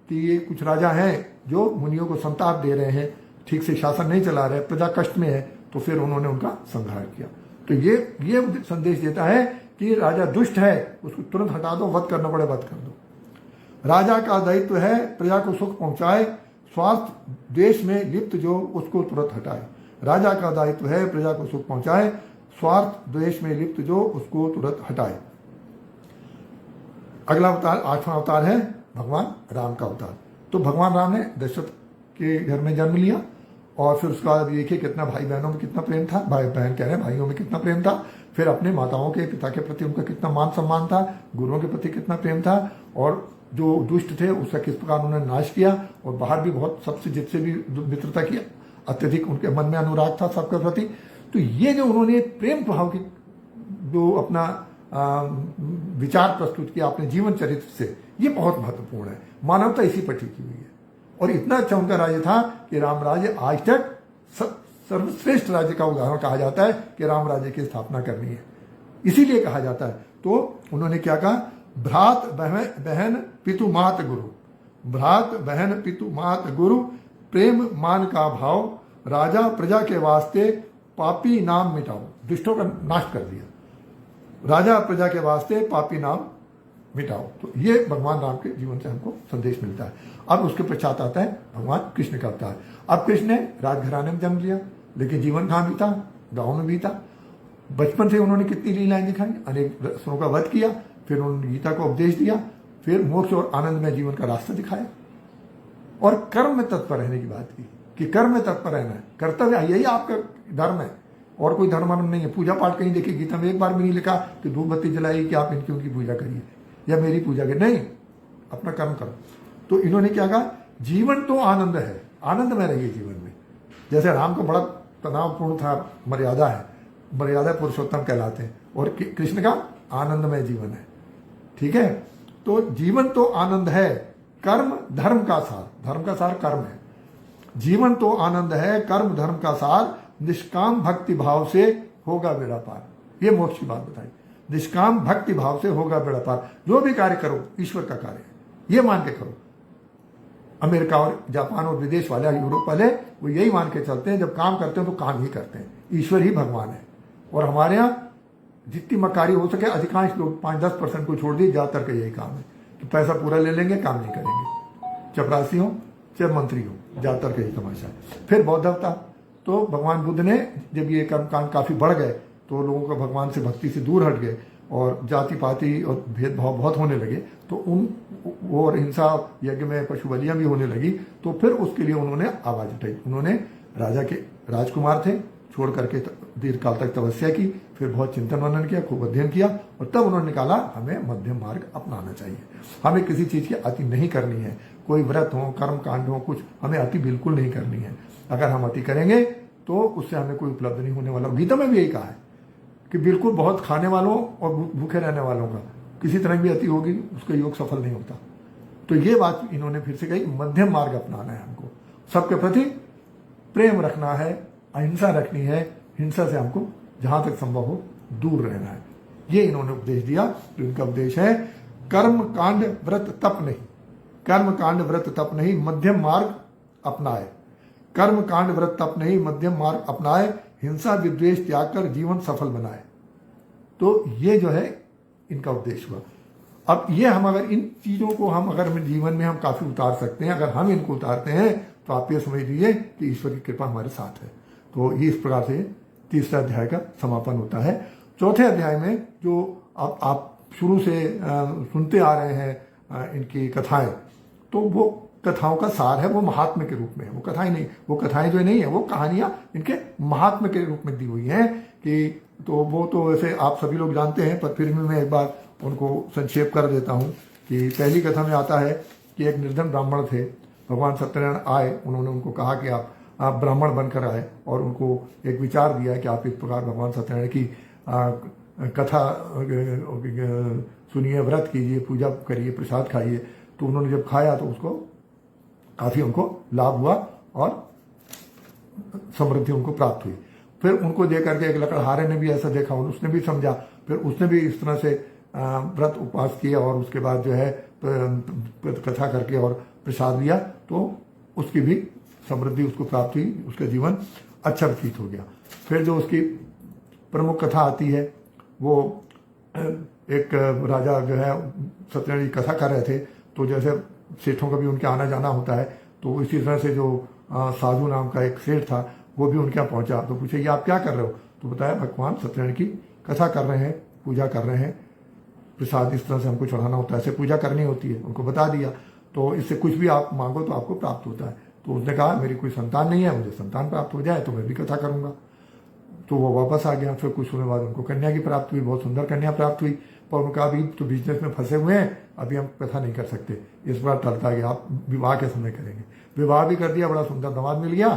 कि ये कुछ राजा हैं जो मुनियों को संताप दे रहे हैं, ठीक से शासन नहीं चला रहे, प्रजा कष्ट में है, तो फिर उन्होंने उनका संहार किया। तो ये संदेश देता है कि राजा दुष्ट है, उसको तुरंत हटा दो, वध करना पड़े वध कर दो। राजा का दायित्व है प्रजा को सुख पहुंचाए, स्वार्थ देश में लिप्त जो उसको तुरंत हटाए। राजा का दायित्व है प्रजा को सुख पहुंचाए, स्वार्थ द्वेष में लिप्त जो उसको तुरंत हटाए। अगला अवतार 8वां अवतार है भगवान राम का अवतार। तो भगवान राम ने दशरथ के घर में जन्म लिया और फिर उसके बाद देखिए कितना भाई बहनों में कितना प्रेम था, भाई बहन कह रहे हैं भाइयों में कितना प्रेम था, फिर अपने माताओं के पिता के प्रति उनका कितना मान सम्मान था, गुरुओं के प्रति कितना प्रेम था, और जो दुष्ट थे उसका किस प्रकार उन्होंने नाश किया, और बाहर भी बहुत सबसे जिससे भी मित्रता की अत्यधिक उनके मन में अनुराग था सबके प्रति। तो ये जो उन्होंने प्रेम भाव की जो अपना विचार प्रस्तुत किया अपने जीवन चरित्र से, ये बहुत महत्वपूर्ण है। मानवता इसी पर टिकी हुई है और इतना अच्छा उनका राज्य था कि राम राज्य आज तक सर्वश्रेष्ठ राज्य का उदाहरण कहा जाता है कि राम राज्य की स्थापना करनी है, इसीलिए कहा जाता है। तो उन्होंने क्या कहा, भ्रात बहन पितु मात गुरु, भ्रात बहन पितु मात गुरु, प्रेम मान का भाव, राजा प्रजा के वास्ते पापी नाम मिटाओ, दुष्टों का नाश कर दिया, राजा प्रजा के वास्ते पापी नाम मिटाओ। तो ये भगवान राम के जीवन से हमको संदेश मिलता है। अब उसके पश्चात आता है भगवान कृष्ण का अवतार। अब कृष्ण ने राजघराने में जन्म लिया, लेकिन जीवन कहाँ बीता, गांव में बीता। बचपन से उन्होंने कितनी लीलाएं दिखाई, अनेक असुरों का वध किया, फिर उन्होंने गीता को उपदेश दिया, फिर मोक्ष और आनंद में जीवन का रास्ता दिखाया, और कर्म में तत्पर रहने की बात की कि कर्म में तत्पर रहना है, कर्तव्य, यही आपका धर्म है और कोई धर्म नहीं है। पूजा पाठ कहीं देखिए गीता में एक बार भी नहीं लिखा कि धूप बत्ती जलाई कि आप इनकी उनकी पूजा करिए या मेरी पूजा करिए, नहीं, अपना कर्म करो। तो इन्होंने क्या कहा, जीवन तो आनंद है, आनंद में रहिए जीवन में। जैसे राम को बड़ा तनावपूर्ण था, मर्यादा है, मर्यादा पुरुषोत्तम कहलाते हैं, और कृष्ण का आनंदमय जीवन है। ठीक है, तो जीवन तो आनंद है, कर्म धर्म का सार, धर्म का सार कर्म है। जीवन तो आनंद है, कर्म धर्म का सार, निष्काम भक्ति भाव से होगा बेड़ा पार। ये मोक्ष की बात बताई, निष्काम भक्ति भाव से होगा बेड़ा पार। जो भी कार्य करो ईश्वर का कार्य है, ये मान के करो। अमेरिका और जापान और विदेश वाले, यूरोप वाले, वो यही मान के चलते हैं, जब काम करते हैं तो काम ही करते हैं, ईश्वर ही भगवान है। और हमारे यहाँ जितनी मकारी हो सके, अधिकांश लोग 5-10% को छोड़ दिए, ज्यादातर का यही काम है कि पैसा पूरा ले लेंगे, काम नहीं करेंगे। चपरासी हो चाहे मंत्री हो, ज्यादातर का यही तमाशा है। फिर बौद्ध अवतार, तो भगवान बुद्ध ने जब ये कर्म कांड काफी बढ़ गए तो लोगों को भगवान से भक्ति से दूर हट गए और जाति पाति और भेदभाव बहुत होने लगे, तो और हिंसा यज्ञ में पशु बलियां भी होने लगी। तो फिर उसके लिए उन्होंने आवाज उठाई। उन्होंने राजा के राजकुमार थे, छोड़ करके दीर्घ काल तक तपस्या की, फिर बहुत चिंतन मनन किया, खूब अध्ययन किया, और तब उन्होंने निकाला हमें मध्यम मार्ग अपनाना चाहिए। हमें किसी चीज की अति नहीं करनी है, कोई व्रत हो, कर्म कांड हो, कुछ हमें अति बिल्कुल नहीं करनी है। अगर हम अति करेंगे तो उससे हमें कोई उपलब्ध नहीं होने वाला। गीता में भी यही कहा है कि बिल्कुल बहुत खाने वालों और भूखे रहने वालों का किसी तरह भी अति होगी, उसका योग सफल नहीं होता। तो ये बात इन्होंने फिर से कही, मध्यम मार्ग अपनाना है हमको, सबके प्रति प्रेम रखना है, अहिंसा रखनी है, हिंसा से हमको जहां तक संभव हो दूर रहना है। ये इन्होंने उपदेश दिया। तो इनका उपदेश है कर्म कांड व्रत तप नहीं, कर्म कांड व्रत तप नहीं, मध्यम मार्ग अपनाए। कर्म कांड व्रत तप नहीं, मध्यम मार्ग अपनाए, हिंसा विद्वेष त्याग कर जीवन सफल बनाए। तो ये जो है इनका उपदेश हुआ। अब ये हम अगर इन चीजों को हम अगर जीवन में हम काफी उतार सकते हैं, अगर हम इनको उतारते हैं तो आप ये समझ लीजिए कि ईश्वर की कृपा हमारे साथ है। तो ये इस प्रकार से तीसरा अध्याय का समापन होता है। चौथे अध्याय में जो अब आप शुरू से सुनते आ रहे हैं इनकी कथाएं, तो वो कथाओं का सार है, वो महात्म्य के रूप में है। वो कथाएं नहीं, वो कथाएं जो नहीं है, वो कहानियां इनके महात्म्य के रूप में दी हुई हैं। कि तो वो तो वैसे आप सभी लोग जानते हैं, पर फिर भी मैं एक बार उनको संक्षेप कर देता हूं। कि पहली कथा में आता है कि एक निर्धन ब्राह्मण थे, भगवान सत्यनारायण आए, उन्होंने उनको कहा कि आप ब्राह्मण बनकर आए, और उनको एक विचार दिया कि आप इस प्रकार भगवान सत्यनारायण की कथा सुनिए, व्रत कीजिए, पूजा करिए, प्रसाद खाइए। तो उन्होंने जब खाया तो उसको काफी उनको लाभ हुआ और समृद्धि उनको प्राप्त हुई। फिर उनको देख करके एक लकड़हारे ने भी ऐसा देखा, उसने भी समझा, फिर उसने भी इस तरह से व्रत उपवास किया और उसके बाद जो है कथा करके और प्रसाद लिया, तो उसकी भी समृद्धि उसको प्राप्त हुई, उसका जीवन अच्छा व्यतीत हो गया। फिर जो उसकी प्रमुख कथा आती है, वो एक राजा जो है सत्यनारायण जी कथा कर रहे थे, तो जैसे सेठों का भी उनके आना जाना होता है, तो इसी तरह से जो साधु नाम का एक सेठ था, वो भी उनके यहाँ पहुंचा। तो पूछे ये आप क्या कर रहे हो? तो बताया भगवान सत्यनारायण की कथा कर रहे हैं, पूजा कर रहे हैं, प्रसाद इस तरह से हमको चढ़ाना होता है, ऐसे पूजा करनी होती है। उनको बता दिया, तो इससे कुछ भी आप मांगो तो आपको प्राप्त होता है। तो उसने कहा मेरी कोई संतान नहीं है, मुझे संतान प्राप्त हो जाए तो मैं भी कथा करूंगा। तो वो वापस आ गया। फिर कुछ समय बाद उनको कन्या की प्राप्त हुई, बहुत सुंदर कन्या प्राप्त हुई, पर उनका अभी तो बिजनेस में फंसे हुए हैं, अभी हम कथा नहीं कर सकते, इस बार टलता गया, आप विवाह के समय करेंगे। विवाह भी कर दिया, बड़ा सुंदर दामाद मिल गया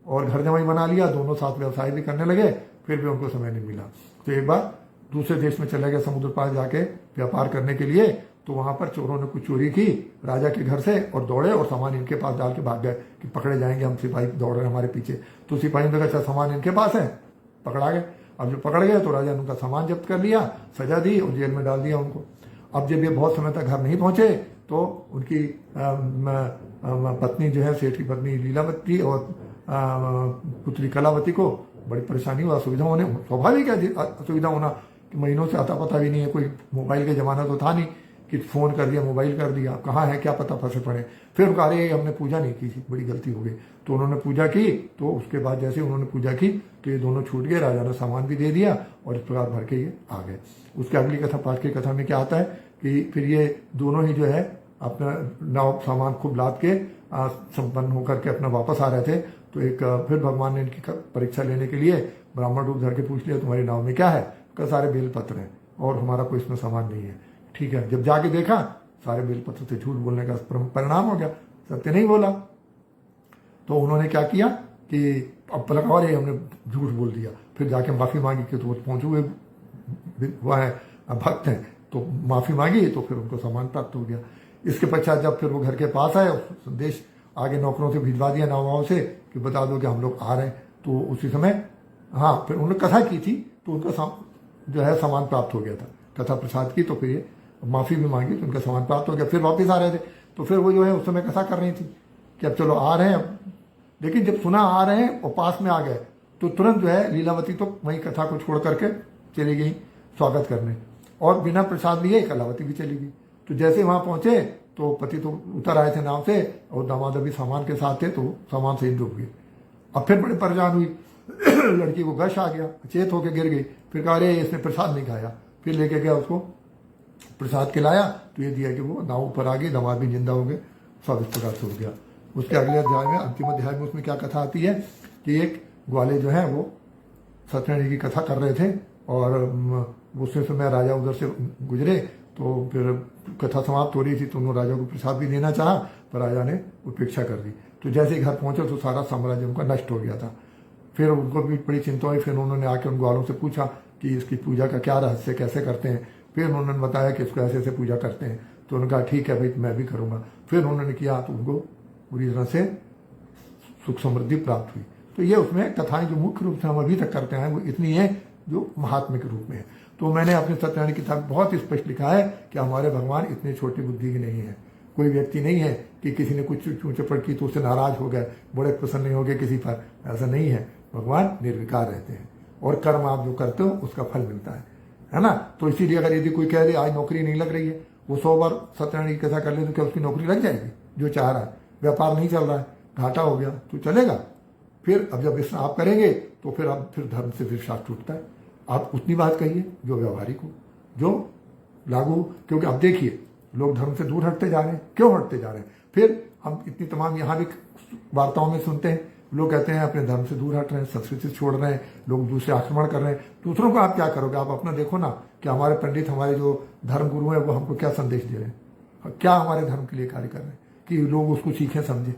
और घर जमाई बना लिया, दोनों साथ व्यवसाय भी करने लगे, फिर भी उनको समय नहीं मिला। तो एक बार दूसरे देश में चले गए समुद्र पार जाके व्यापार करने के लिए। तो वहां पर चोरों ने कुछ चोरी की राजा के घर से और दौड़े और सामान इनके पास डाल के भाग गए कि पकड़े जाएंगे, हम सिपाही दौड़ रहे हैं हमारे पीछे। तो सिपाही ने कहा अच्छा सामान इनके पास है, पकड़ा गए। अब जो पकड़ गए तो राजा ने उनका सामान जब्त कर लिया, सजा दी और जेल में डाल दिया उनको। अब जब ये बहुत समय तक घर नहीं पहुंचे तो उनकी पत्नी जो है, सेठ की पत्नी लीलावती और पुत्री कलावती को बड़ी परेशानी हुआ, असुविधा होने, स्वाभाविक है असुविधा होना कि महीनों से आता पता भी नहीं है, कोई मोबाइल का जमाना तो था नहीं कि फोन कर दिया, मोबाइल कर दिया, कहाँ है क्या पता, फंसे पड़े। फिर उनका अरे हमने पूजा नहीं की थी, बड़ी गलती हो गई। तो उन्होंने पूजा की, तो उसके बाद जैसे उन्होंने पूजा की तो ये दोनों छूट गए, राजा ने सामान भी दे दिया और इस प्रकार भर के ये आ गए। उसके अगली कथा, पाठ की कथा में क्या आता है कि फिर ये दोनों ही जो है अपना नाव सामान खूब लाद के संपन्न होकर के अपना वापस आ रहे थे। तो एक फिर भगवान ने इनकी परीक्षा लेने के लिए ब्राह्मण रूप धर के पूछ लिया तुम्हारी नाव में क्या है? कल सारे बेलपत्र हैं और हमारा कोई इसमें सामान नहीं है। ठीक है, जब जाके देखा सारे बेलपत्र से झूठ बोलने का परिणाम हो गया, सत्य नहीं बोला। तो उन्होंने क्या किया कि अब पलक और ये हमने झूठ बोल दिया, फिर जाके माफ़ी मांगी कि तो वो पहुँचे हुए वह है भक्त हैं, तो माफ़ी मांगी तो फिर उनको सम्मान प्राप्त हो गया। इसके पश्चात जब फिर वो घर के पास आए, संदेश आगे नौकरों से भिजवा दिया नावाओं से कि बता दो कि हम लोग आ रहे हैं, तो उसी समय हाँ फिर उन्होंने कथा की थी तो उनका जो है सम्मान प्राप्त हो गया था। कथा प्रसाद की तो फिर ये माफ़ी भी मांगी तो उनका सम्मान प्राप्त हो गया। फिर वापस आ रहे थे तो फिर वो जो है उस समय कथा कर रही थी कि अब चलो आ रहे हैं। लेकिन जब सुना आ रहे हैं और पास में आ गए तो तुरंत जो है लीलावती तो वहीं कथा को छोड़ करके चली गई स्वागत करने, और बिना प्रसाद लिए कलावती भी चली गई। तो जैसे वहां पहुंचे तो पति तो उतर आए थे नाव से और दामाद अभी सामान के साथ थे, तो सामान से ही डूब गए। अब फिर बड़े परेशान हुई लड़की को गश आ गया, चेत होकर गिर गई। फिर कहा अरे इसने प्रसाद नहीं खाया, फिर लेके गया उसको प्रसाद खिलाया तो ये दिया कि वो नाव ऊपर आ गई, दामाद भी जिंदा हो गए, सब इस प्रकार से हो गया। उसके अगले अध्याय में अंतिम अध्याय में उसमें क्या कथा आती है कि एक ग्वाले जो है वो सत्यनारायण जी की कथा कर रहे थे और उसी समय राजा उधर से गुजरे, तो फिर कथा समाप्त हो रही थी तो उन्होंने राजा को प्रसाद भी देना चाहा पर राजा ने उपेक्षा कर दी। तो जैसे ही घर पहुंचे तो सारा साम्राज्य उनका नष्ट हो गया था। फिर उनको भी बड़ी चिंता हुई, फिर उन्होंने आके उन ग्वालों से पूछा कि इसकी पूजा का क्या रहस्य, कैसे करते हैं। फिर उन्होंने बताया कि इसको ऐसे ऐसे पूजा करते हैं, तो उन्होंने कहा ठीक है भाई मैं भी करूँगा। फिर उन्होंने किया तो उनको पूरी तरह से सुख समृद्धि प्राप्त हुई। तो ये उसमें कथाएं जो मुख्य रूप से हम अभी तक करते हैं वो इतनी है जो महात्म्य के रूप में है। तो मैंने अपने सत्यनारायण की किताब बहुत स्पष्ट लिखा है कि हमारे भगवान इतने छोटी बुद्धि के नहीं है। कोई व्यक्ति नहीं है कि किसी ने कुछ चूचपट की तो उससे नाराज हो गए, बड़े प्रसन्न नहीं हो गए किसी पर, ऐसा नहीं है। भगवान निर्विकार रहते हैं और कर्म आप जो करते हो उसका फल मिलता है ना। तो इसीलिए अगर यदि कोई कह दे आज नौकरी नहीं लग रही है, वो 100 बार सत्यनारायण की कथा कर ले तो क्या उसकी नौकरी लग जाएगी? जो चाह रहा है, व्यापार नहीं चल रहा है, घाटा हो गया तो चलेगा। फिर अब जब इस आप करेंगे तो फिर अब फिर धर्म से फिर शास्त्र टूटता है। आप उतनी बात कहिए जो व्यवहारिक हो, जो लागू। क्योंकि अब देखिए लोग धर्म से दूर हटते जा रहे हैं। क्यों हटते जा रहे हैं? फिर हम इतनी तमाम यहाँ भी वार्ताओं में सुनते हैं, लोग कहते हैं अपने धर्म से दूर हट रहे हैं, संस्कृति छोड़ रहे हैं, लोग दूसरे आक्रमण कर रहे हैं। दूसरों को आप क्या करोगे? आप अपना देखो ना कि हमारे पंडित, हमारे जो धर्म गुरु हैं वो हमको क्या संदेश दे रहे हैं, क्या हमारे धर्म के लिए कार्य कर रहे हैं कि लोग उसको सीखें समझें।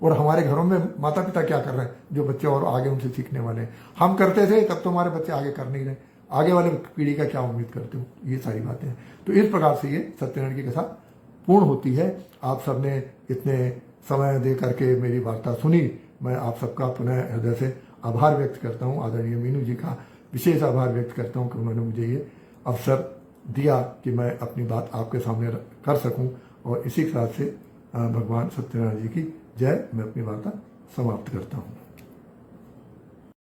और हमारे घरों में माता पिता क्या कर रहे हैं, जो बच्चे और आगे उनसे सीखने वाले हैं। हम करते थे तब तो हमारे बच्चे आगे कर नहीं रहे, आगे वाले पीढ़ी का क्या उम्मीद करते हो? ये सारी बातें हैं। तो इस प्रकार से ये सत्यनारायण की कथा पूर्ण होती है। आप सबने इतने समय दे करके मेरी वार्ता सुनी, मैं आप सबका पुनः हृदय से आभार व्यक्त करता हूँ। आदरणीय मीनू जी का विशेष आभार व्यक्त करता हूँ कि उन्होंने मुझे ये अवसर दिया कि मैं अपनी बात आपके सामने कर सकूं। और इसी के साथ से भगवान सत्यनारायण जी की जय। मैं अपनी वार्ता समाप्त करता हूँ।